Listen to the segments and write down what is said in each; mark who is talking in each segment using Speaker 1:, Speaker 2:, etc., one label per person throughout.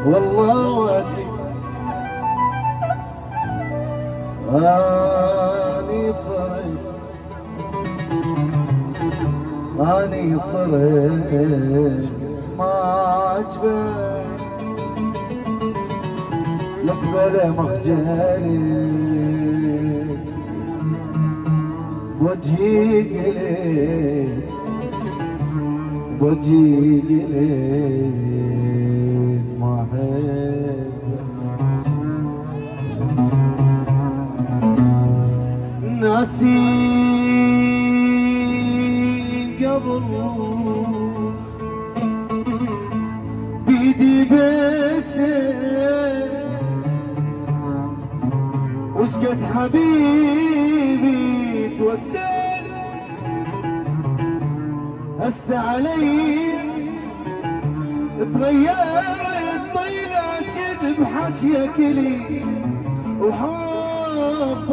Speaker 1: والله واكد اني صرت ما عجبك لك بلا مخجلي وجهي قلت ما احبك ناسي قبل بيدي بسيف وشقت حبيبي توسل هسه علي تغيرت طيلة كذب حكيك لي وحبك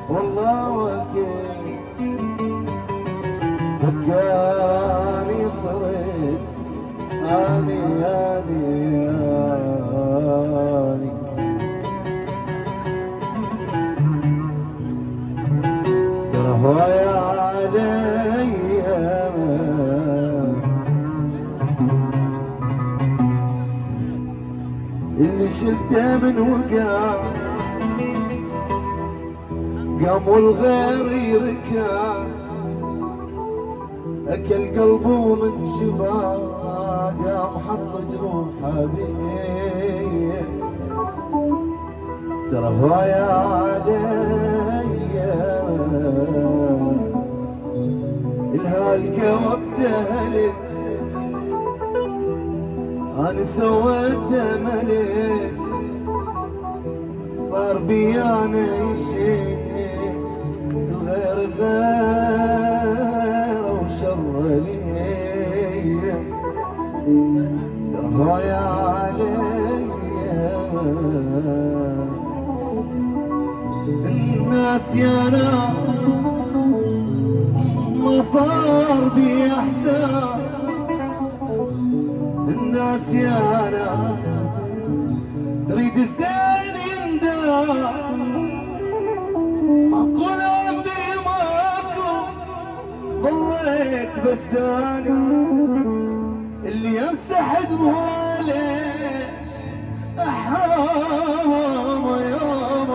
Speaker 1: والله وكيل فكاني صرت اني ترى هوايا علي اللي شلته من وقع قام والغير يركع اكل قلبه من شبا قام حط جروحه بيه ترى هوايا علي الهالكه وقتها لي انا سويته ملك صار بيانا شيء غير وشر لي ترى علي الناس يا ناس ما صار بي احساس الناس يا ناس تريد الزين ينداس معقولة في ماكو ضليت بس انا اللي يمسح دموع ليش احرام يوم